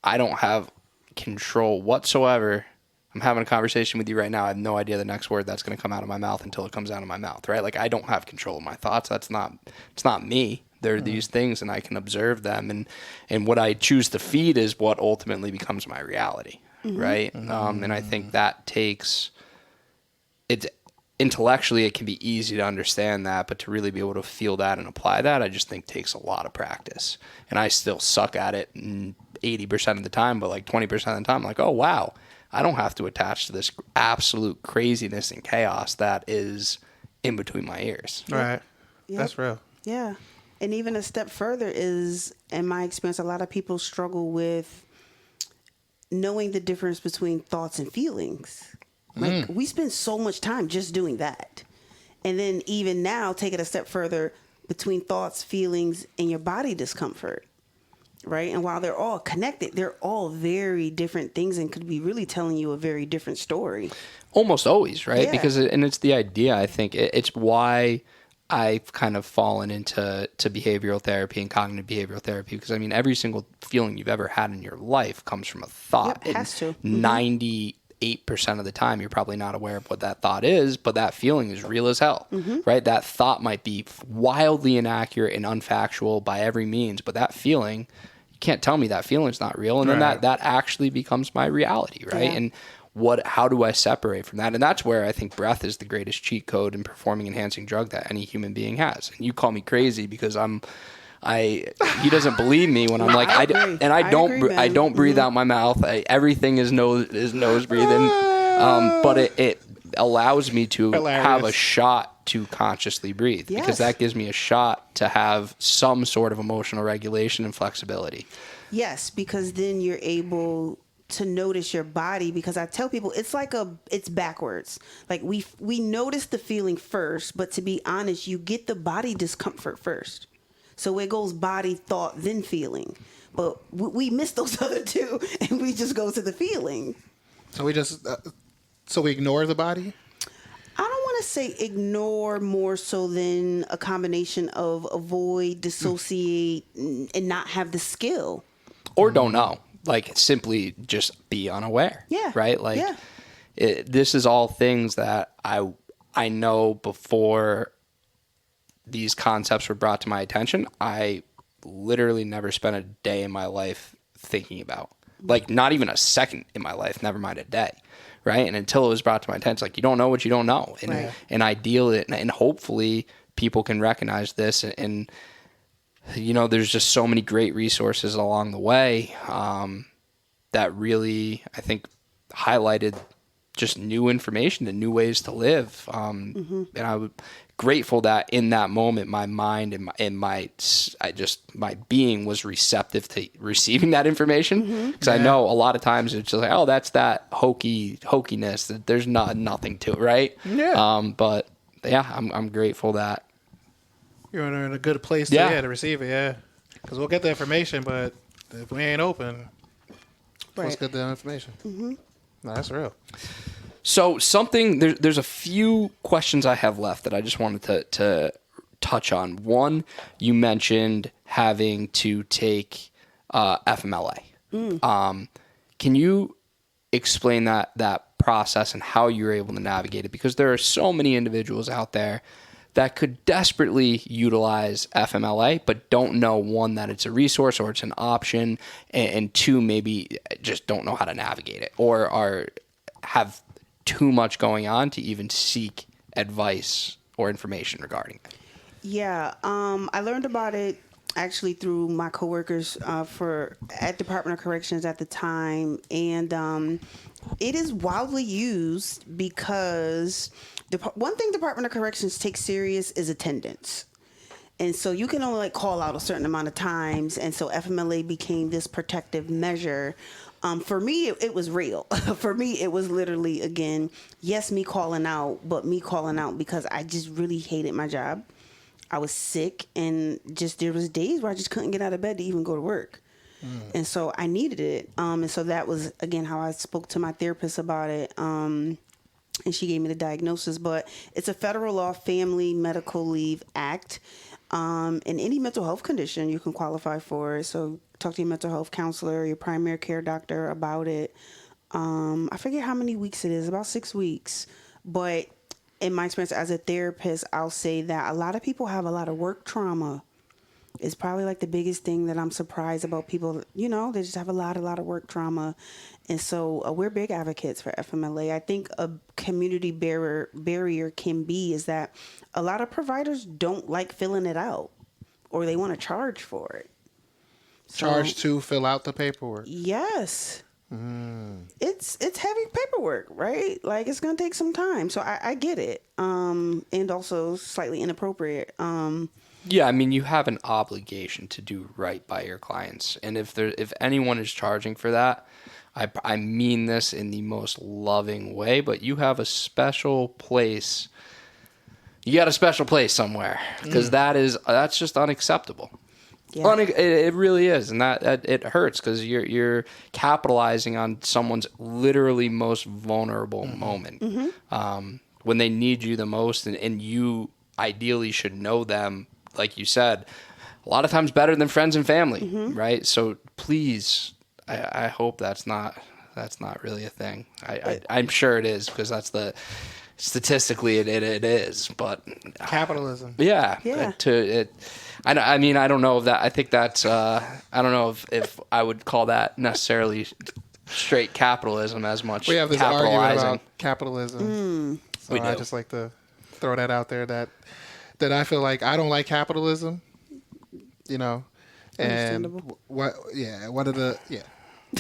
S2: I don't have control whatsoever, I'm having a conversation with you right now, I have no idea the next word that's going to come out of my mouth until it comes out of my mouth, right? Like, I don't have control of my thoughts. It's not me. They're these things, and I can observe them, and what I choose to feed is what ultimately becomes my reality, right? And I think that takes, it's intellectually, it can be easy to understand that, but to really be able to feel that and apply that, I just think takes a lot of practice. And I still suck at it 80% of the time, but like 20% of the time, I'm like, oh, wow, I don't have to attach to this absolute craziness and chaos that is in between my ears.
S1: right.
S3: Yep.
S1: That's real.
S3: Yeah. And even a step further is, in my experience, a lot of people struggle with knowing the difference between thoughts and feelings. Like, we spend so much time just doing that. And then even now, take it a step further between thoughts, feelings, and your body discomfort. Right? And while they're all connected, they're all very different things and could be really telling you a very different story.
S2: Almost always, right?
S3: Yeah.
S2: Because it's the idea, I think. It's why I've kind of fallen into behavioral therapy and cognitive behavioral therapy, because, I mean, every single feeling you've ever had in your life comes from a thought.
S3: Yep, it has to.
S2: 98% of the time, you're probably not aware of what that thought is, but that feeling is real as hell, right? That thought might be wildly inaccurate and unfactual by every means, but that feeling, you can't tell me that feeling's not real. And then that actually becomes my reality, right?
S3: Yeah.
S2: And how do I separate from that? And that's where I think breath is the greatest cheat code and performing enhancing drug that any human being has. And you call me crazy because he doesn't believe me when I'm like, I don't breathe out my mouth. Everything is nose breathing. But it allows me to have a shot to consciously breathe, because that gives me a shot to have some sort of emotional regulation and flexibility.
S3: Yes, because then you're able to notice your body, because I tell people it's backwards. Like, we notice the feeling first, but to be honest, you get the body discomfort first. So it goes body, thought, then feeling. But we miss those other two, and we just go to the feeling.
S1: So we ignore the body?
S3: I don't want to say ignore, more so than a combination of avoid, dissociate, and not have the skill.
S2: or don't know. Like, simply just be unaware.
S3: Yeah.
S2: Right? Like,
S3: Yeah.
S2: this is all things that I know before these concepts were brought to my attention. I literally never spent a day in my life thinking about. Like, not even a second in my life, never mind a day. Right? And until it was brought to my attention, like, you don't know what you don't know. And,
S3: Right.
S2: and I deal it, and hopefully people can recognize this. And, you know, there's just so many great resources along the way that really, I think, highlighted just new information and new ways to live. And I'm grateful that in that moment, my mind and my being was receptive to receiving that information. Because I know a lot of times it's just like, oh, that's that hokiness. That there's nothing to it, right?
S1: Yeah.
S2: But yeah, I'm grateful that.
S4: You're in a good place to receive it, yeah. Because we'll get the information, but if we ain't open,
S1: Let's
S3: Right.
S1: get the information.
S4: no, that's real.
S2: So there's a few questions I have left that I just wanted to touch on. One, you mentioned having to take FMLA. Can you explain that process and how you were able to navigate it? Because there are so many individuals out there that could desperately utilize FMLA, but don't know, one, that it's a resource or it's an option, and two, maybe just don't know how to navigate it or have too much going on to even seek advice or information regarding it.
S3: Yeah, I learned about it actually through my coworkers at Department of Corrections at the time, and it is wildly used because one thing Department of Corrections takes serious is attendance. And so you can only call out a certain amount of times, and so FMLA became this protective measure. For me, it was real. For me, it was literally, again, yes, me calling out, but me calling out because I just really hated my job. I was sick, and just there was days where I just couldn't get out of bed to even go to work. And so I needed it. And so that was, again, how I spoke to my therapist about it. And she gave me the diagnosis. But it's a federal law, Family Medical Leave Act. And any mental health condition you can qualify for. So talk to your mental health counselor, your primary care doctor about it. I forget how many weeks it is, about 6 weeks. But in my experience as a therapist, I'll say that a lot of people have a lot of work trauma. It's probably like the biggest thing that I'm surprised about people, you know, they just have a lot of work trauma. And so we're big advocates for FMLA. I think a community barrier can be is that a lot of providers don't like filling it out or they want to charge for it. So,
S1: Charge to fill out the paperwork.
S3: yes. It's heavy paperwork, right? Like it's gonna take some time. So I get it. And also slightly inappropriate.
S2: Yeah, I mean, you have an obligation to do right by your clients, and if anyone is charging for that, I mean this in the most loving way, but you have a special place. You got a special place somewhere, because that's just unacceptable.
S3: Yeah.
S2: It really is, and that it hurts because you're capitalizing on someone's literally most vulnerable moment when they need you the most, and you ideally should know them, like you said, a lot of times better than friends and family, right? So please, I hope that's not really a thing. I'm sure it is, because that's statistically it is, but
S4: Capitalism.
S2: yeah.
S3: Yeah.
S2: I mean, I don't know if that. I think that's. I don't know if I would call that necessarily straight capitalism as much.
S1: We have this argument
S2: capitalizing.
S1: about capitalism. So
S2: We
S1: I
S2: do.
S1: just like to throw that out there that I feel like I don't like capitalism, you know, and
S3: Understandable.
S1: one of the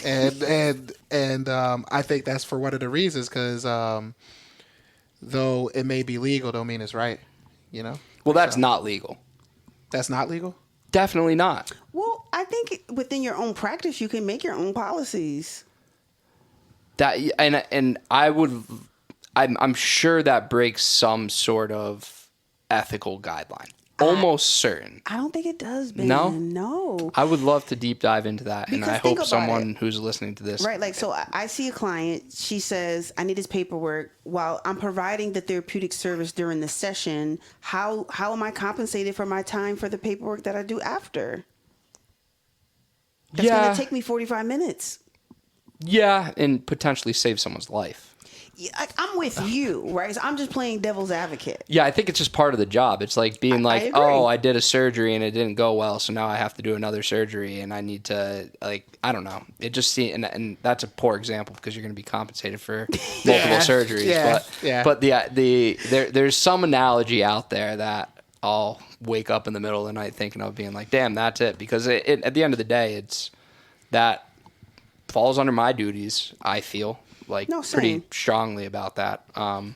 S1: and I think that's for one of the reasons, because though it may be legal, don't mean it's right, you know.
S2: Well, that's not legal.
S1: That's not legal.
S2: Definitely not.
S3: Well, I think within your own practice, you can make your own policies.
S2: That and I would. I'm sure that breaks some sort of ethical guideline. Almost certain.
S3: I don't think it does, Ben.
S2: No?
S3: No.
S2: I would love to deep dive into that, and
S3: Because
S2: I
S3: think
S2: hope
S3: about
S2: someone
S3: it.
S2: who's listening to this.
S3: Right, like, so I see a client, she says, I need his paperwork. While I'm providing the therapeutic service during the session, how am I compensated for my time for the paperwork that I do after? That's going to take me 45 minutes.
S2: Yeah, and potentially save someone's life.
S3: Yeah, I'm with you, right? So I'm just playing devil's advocate.
S2: Yeah, I think it's just part of the job. It's like being like,
S3: I agree.
S2: oh, I did a surgery and it didn't go well, so now I have to do another surgery and I need to, like, I don't know. It just seems, and that's a poor example because you're going to be compensated for multiple surgeries. But there's some analogy out there that I'll wake up in the middle of the night thinking of being like, damn, that's it. Because at the end of the day, it's that falls under my duties, I feel. Like, pretty strongly about that.
S4: But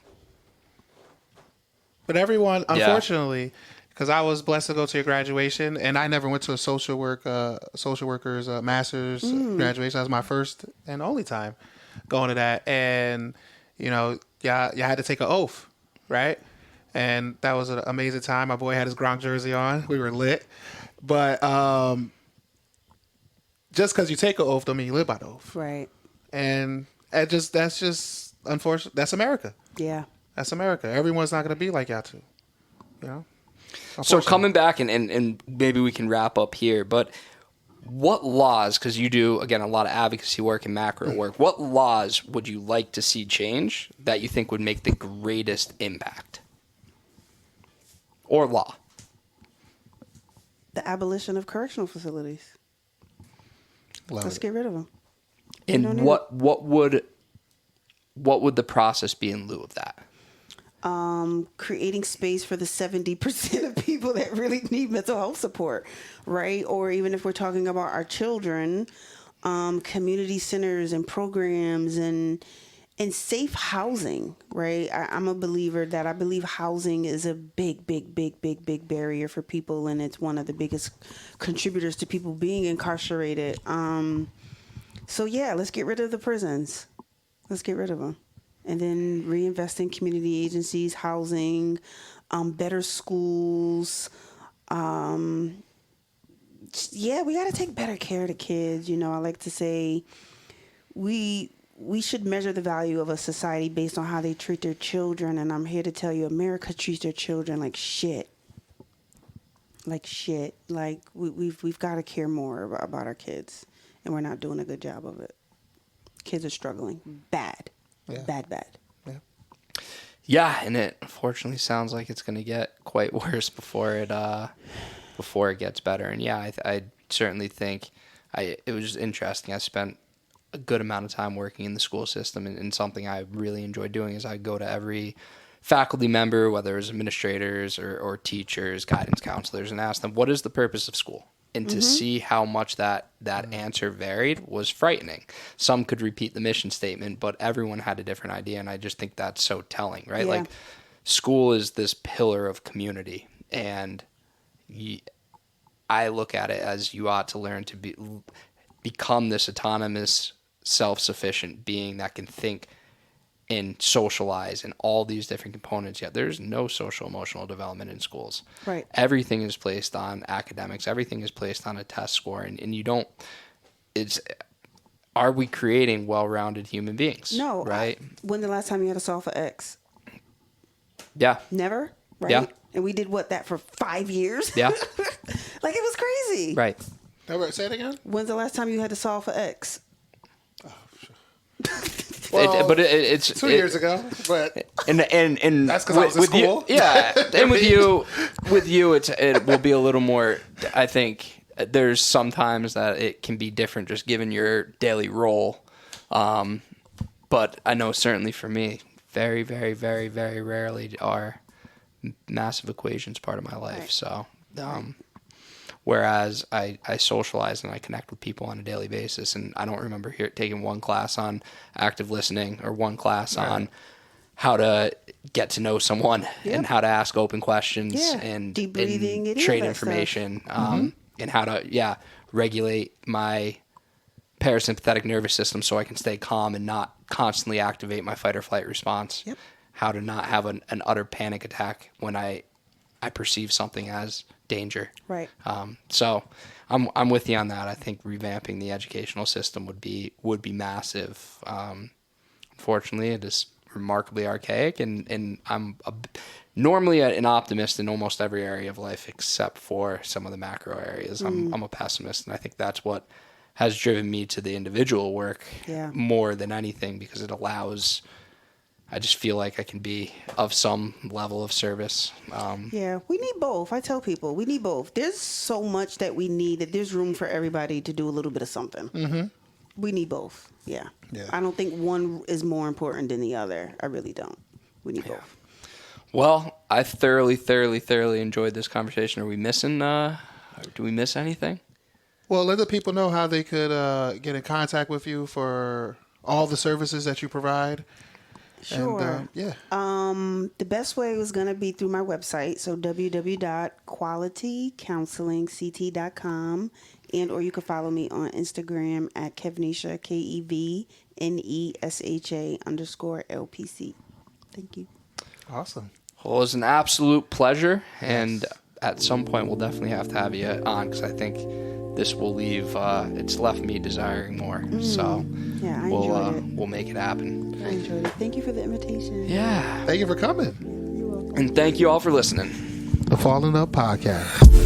S4: everyone, unfortunately, because I was blessed to go to your graduation, and I never went to a social worker's master's graduation. That was my first and only time going to that. And, you had to take an oath, right? And that was an amazing time. My boy had his Gronk jersey on. We were lit. But just because you take an oath don't mean you live by the oath.
S3: Right.
S4: And that's just unfortunate. That's America.
S3: Yeah.
S4: That's America. Everyone's not going to be like y'all two.
S2: So coming back and maybe we can wrap up here, but what laws, because you do, again, a lot of advocacy work and macro work, what laws would you like to see change that you think would make the greatest impact? Or law?
S3: The abolition of correctional facilities. Let's get rid of them.
S2: And what would the process be in lieu of that?
S3: Creating space for the 70% of people that really need mental health support, right? Or even if we're talking about our children, community centers and programs and safe housing, right? I'm a believer that I believe housing is a big barrier for people, and it's one of the biggest contributors to people being incarcerated. So yeah, let's get rid of the prisons. Let's get rid of them. And then reinvest in community agencies, housing, better schools. We got to take better care of the kids. I like to say we should measure the value of a society based on how they treat their children. And I'm here to tell you, America treats their children like shit. Like shit. Like we've got to care more about our kids. And we're not doing a good job of it. Kids are struggling. Bad. Yeah. Bad.
S2: Yeah, and it unfortunately sounds like it's going to get quite worse before it gets better. And yeah, I certainly think it was just interesting. I spent a good amount of time working in the school system, and something I really enjoy doing is I go to every faculty member, whether it's administrators or teachers, guidance counselors, and ask them, what is the purpose of school? And to see how much that answer varied was frightening. Some could repeat the mission statement, but everyone had a different idea, and I just think that's so telling, right?
S3: Yeah.
S2: Like, school is this pillar of community, and I look at it as you ought to learn to become this autonomous, self-sufficient being that can think and socialize and all these different components. Yet there's no social emotional development in schools.
S3: Right.
S2: Everything is placed on academics. Everything is placed on a test score. And you don't, are we creating well-rounded human beings?
S3: No.
S2: Right.
S3: When the last time you had to solve for X?
S2: Yeah.
S3: Never. Right.
S2: Yeah.
S3: And we did that for 5 years?
S2: Yeah.
S3: Like, it was crazy.
S2: Right.
S1: Say it again.
S3: When's the last time you had to solve for X?
S1: Well,
S2: it's
S1: 2 years ago, but
S2: and
S1: that's because I was in school.
S2: And with you, it will be a little more. I think there's sometimes that it can be different, just given your daily role. But I know certainly for me, very, very, very, very rarely are massive equations part of my life. Right. So, whereas I socialize and I connect with people on a daily basis, and I don't remember taking one class on active listening or one class on how to get to know someone and how to ask open questions and
S3: deep breathing
S2: and trade information and how to regulate my parasympathetic nervous system so I can stay calm and not constantly activate my fight or flight response.
S3: Yep.
S2: How to not have an utter panic attack when I perceive something as danger.
S3: Right.
S2: So I'm with you on that. I think revamping the educational system would be massive. Unfortunately, it is remarkably archaic, and I'm normally an optimist in almost every area of life except for some of the macro areas. I'm a pessimist, and I think that's what has driven me to the individual work
S3: Yeah.
S2: more than anything, because it allows, I just feel like I can be of some level of service.
S3: Yeah, we need both. I tell people we need both. There's so much that we need that there's room for everybody to do a little bit of something. Mm-hmm. We need both. Yeah.
S1: Yeah.
S3: I don't think one is more important than the other. I really don't. We need both.
S2: Well, I thoroughly enjoyed this conversation. Are we missing, do we miss anything?
S1: Well, let the people know how they could get in contact with you for all the services that you provide.
S3: Sure.
S1: And, yeah.
S3: The best way was going to be through my website, so www.qualitycounselingct.com, and or you can follow me on Instagram at Kevnesha, KEVNESHA_LPC. Thank you.
S1: Awesome.
S2: Well, it was an absolute pleasure, and at some point we'll definitely have to have you on, because I think this will leave, it's left me desiring more. So
S3: Yeah, I enjoyed it.
S2: we'll make it happen.
S3: I enjoyed it. Thank you for the invitation.
S2: Yeah.
S1: Thank you for coming.
S3: You're welcome.
S2: And thank you all for listening.
S1: The Falling Up Podcast.